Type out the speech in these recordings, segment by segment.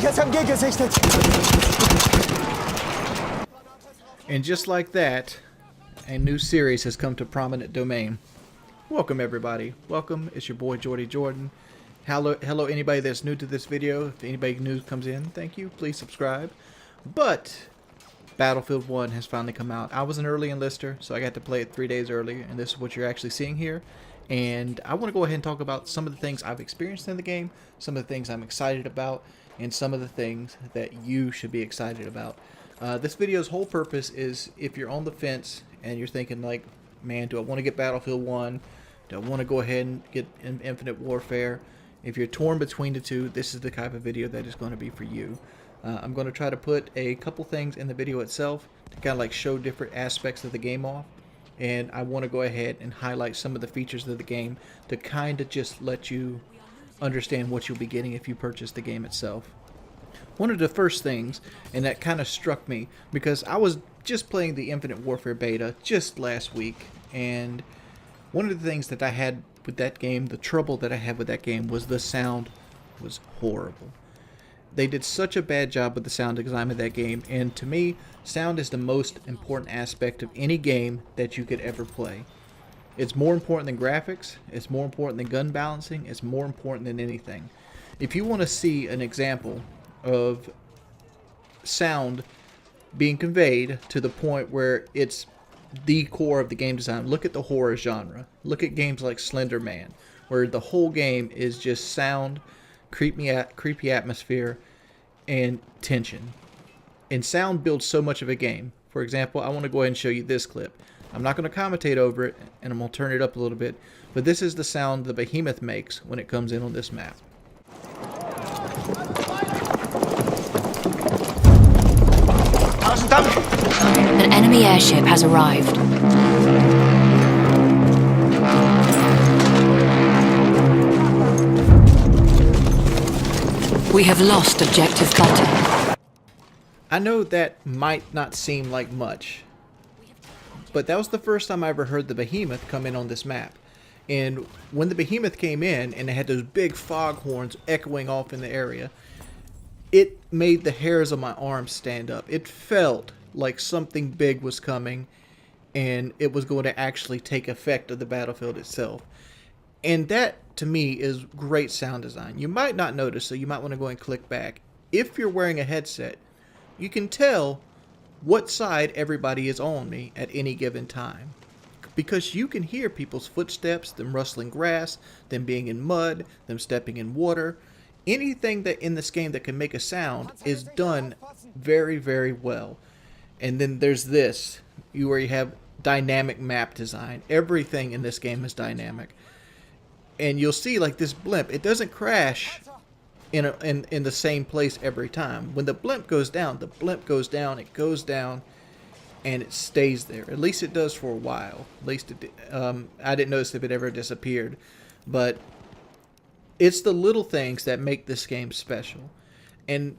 Sicherheitsam gesichtet. And just like that, a new series has come to prominent domain. Welcome everybody. Welcome. It's your boy Jordy Jordan. Hello anybody that's new to this video. If anybody new comes in, thank you. Please subscribe. But Battlefield 1 has finally come out. I was an early enlister, so I got to play it 3 days early, and this is what you're actually seeing here. And I want to go ahead and talk about some of the things I've experienced in the game, some of the things I'm excited about, and some of the things that you should be excited about. This video's whole purpose is if you're on the fence and you're thinking like, man, do I want to get Battlefield 1? Do I want to go ahead and get Infinite Warfare? If you're torn between the two, this is the type of video that is going to be for you. I'm going to try to put a couple things in the video itself to kind of like show different aspects of the game off. And I want to go ahead and highlight some of the features of the game to kind of just let you understand what you'll be getting if you purchase the game itself. One of the first things, and that kind of struck me, because I was just playing the Infinite Warfare beta just last week, and one of the things that I had with that game, the trouble that I had with that game, was the sound was horrible. They did such a bad job with the sound design of that game, and to me, sound is the most important aspect of any game that you could ever play. It's more important than graphics, it's more important than gun balancing, it's more important than anything. If you want to see an example of sound being conveyed to the point where it's the core of the game design, look at the horror genre. Look at games like Slender Man, where the whole game is just sound, creepy atmosphere, and tension. And sound builds so much of a game. For example, I want to go ahead and show you this clip. I'm not going to commentate over it, and I'm going to turn it up a little bit, but this is the sound the Behemoth makes when it comes in on this map. An enemy airship has arrived. We have lost objective Butter. I know that might not seem like much, but that was the first time I ever heard the Behemoth come in on this map. And when the Behemoth came in and they had those big foghorns echoing off in the area, it made the hairs on my arms stand up. It felt like something big was coming and it was going to actually take effect of the battlefield itself. And that, to me, is great sound design. You might not notice, so you might want to go and click back. If you're wearing a headset, you can tell what side everybody is on me at any given time, because you can hear people's footsteps, them rustling grass, them being in mud, them stepping in water. Anything that in this game that can make a sound is done very, very well. And then there's this, where you have dynamic map design. Everything in this game is dynamic. And you'll see, like this blimp, it doesn't crash in the same place every time. When the blimp goes down, it goes down, and it stays there. At least it does for a while. At least it, I didn't notice if it ever disappeared. But it's the little things that make this game special. And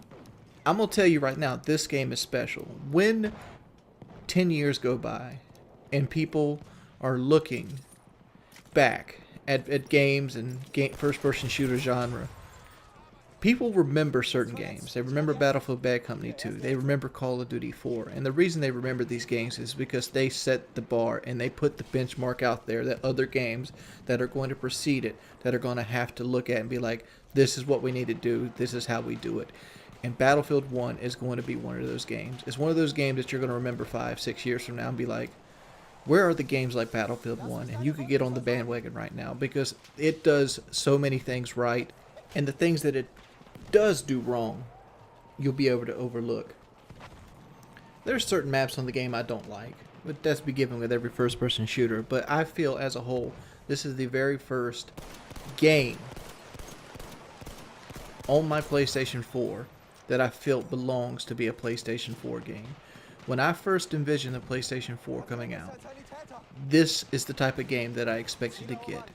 I'm going to tell you right now, this game is special. When 10 years go by and people are looking back at games and first-person shooter genre, people remember certain games. They remember Battlefield Bad Company 2. They remember Call of Duty 4. And the reason they remember these games is because they set the bar and they put the benchmark out there that other games that are going to precede it, that are going to have to look at and be like, this is what we need to do. This is how we do it. And Battlefield 1 is going to be one of those games. It's one of those games that you're going to remember 5-6 years from now and be like, where are the games like Battlefield 1? And you could get on the bandwagon right now because it does so many things right. And the things that it does do wrong, you'll be able to overlook. There's certain maps on the game I don't like, but that's be given with every first-person shooter. But I feel as a whole, this is the very first game on my PlayStation 4 that I felt belongs to be a PlayStation 4 game. When I first envisioned the PlayStation 4 coming out, this is the type of game that I expected to get.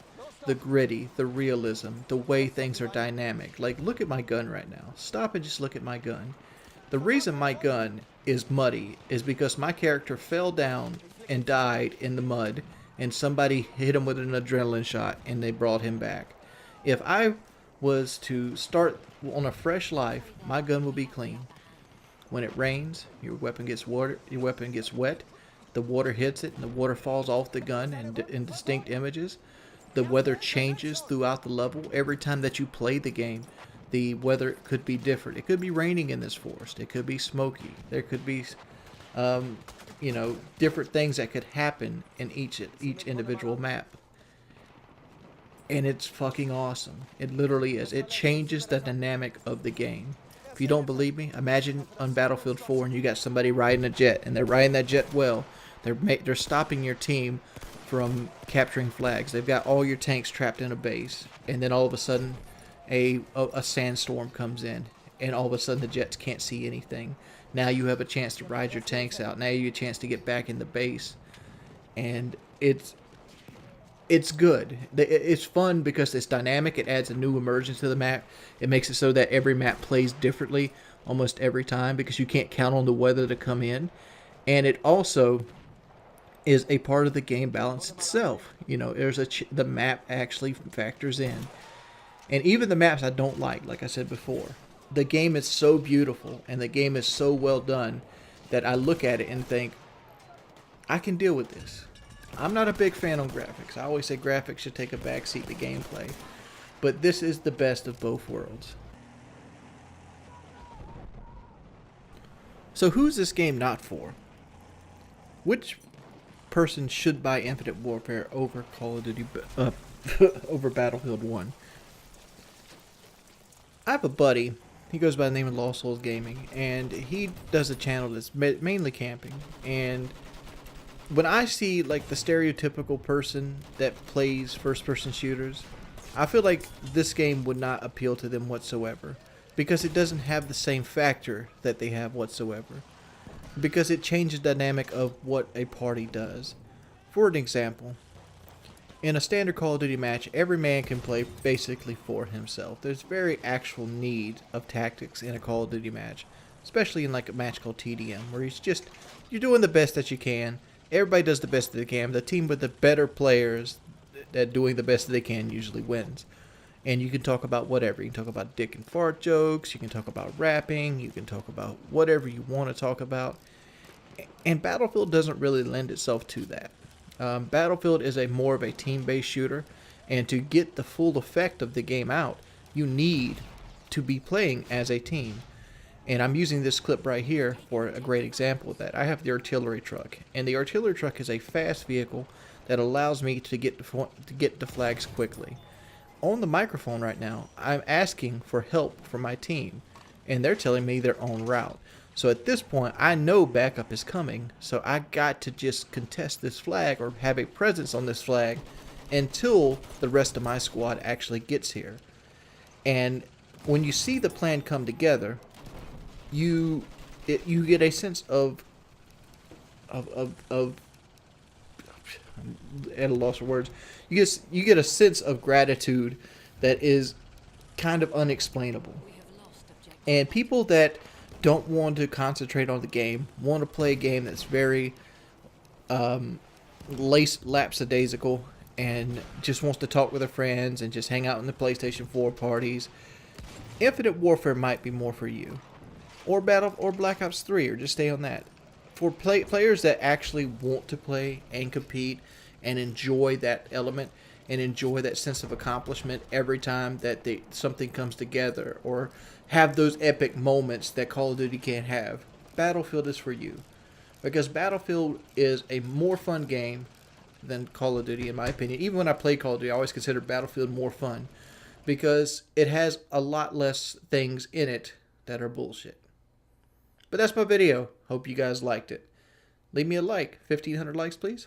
The gritty, the realism, the way things are dynamic. Like, look at my gun right now. Stop and just look at my gun. The reason my gun is muddy is because my character fell down and died in the mud, and somebody hit him with an adrenaline shot and they brought him back. If I was to start on a fresh life. My gun will be clean. When it rains, your weapon gets wet. The water hits it, and the water falls off the gun in distinct images. The weather changes throughout the level. Every time that you play the game, the weather could be different. It could be raining in this forest. It could be smoky. There could be, different things that could happen in each individual map. And it's fucking awesome. It literally is. It changes the dynamic of the game. If you don't believe me, imagine on Battlefield 4 and you got somebody riding a jet, and they're riding that jet well. They're stopping your team from capturing flags. They've got all your tanks trapped in a base, and then all of a sudden a sandstorm comes in, and all of a sudden the jets can't see anything. Now you have a chance to ride your tanks out. Now you have a chance to get back in the base, and it's good. It's fun because it's dynamic. It adds a new immersion to the map. It makes it so that every map plays differently almost every time because you can't count on the weather to come in. And it also is a part of the game balance itself. There's the map actually factors in. And even the maps I don't like I said before, the game is so beautiful and the game is so well done that I look at it and think, I can deal with this. I'm not a big fan on graphics. I always say graphics should take a backseat to gameplay. But this is the best of both worlds. So who's this game not for? Which person should buy Infinite Warfare over Call of Duty, over Battlefield 1? I have a buddy. He goes by the name of Lost Souls Gaming, and he does a channel that's mainly camping. And when I see the stereotypical person that plays first-person shooters, I feel like this game would not appeal to them whatsoever, because it doesn't have the same factor that they have whatsoever, because it changes the dynamic of what a party does. For an example, in a standard Call of Duty match, every man can play basically for himself. There's very actual need of tactics in a Call of Duty match, especially in a match called TDM, where you're doing the best that you can. Everybody does the best that they can. The team with the better players that doing the best that they can usually wins. And you can talk about whatever. You can talk about dick and fart jokes. You can talk about rapping. You can talk about whatever you want to talk about. And Battlefield doesn't really lend itself to that. Battlefield is more of a team-based shooter. And to get the full effect of the game out, you need to be playing as a team. And I'm using this clip right here for a great example of that. I have the artillery truck, and the artillery truck is a fast vehicle that allows me to get to flags quickly. On the microphone right now, I'm asking for help from my team, and they're telling me they're en route. So at this point, I know backup is coming, so I got to just contest this flag or have a presence on this flag until the rest of my squad actually gets here. And when you see the plan come together, you get a sense of at a loss of words. You get a sense of gratitude that is kind of unexplainable. And people that don't want to concentrate on the game, want to play a game that's very lapsadaisical and just wants to talk with their friends and just hang out in the PlayStation 4 parties, Infinite Warfare might be more for you. Or Black Ops 3, or just stay on that. For players that actually want to play and compete and enjoy that element and enjoy that sense of accomplishment every time that something comes together, or have those epic moments that Call of Duty can't have, Battlefield is for you. Because Battlefield is a more fun game than Call of Duty, in my opinion. Even when I play Call of Duty, I always consider Battlefield more fun, because it has a lot less things in it that are bullshit. But that's my video. Hope you guys liked it. Leave me a like. 1,500 likes, please.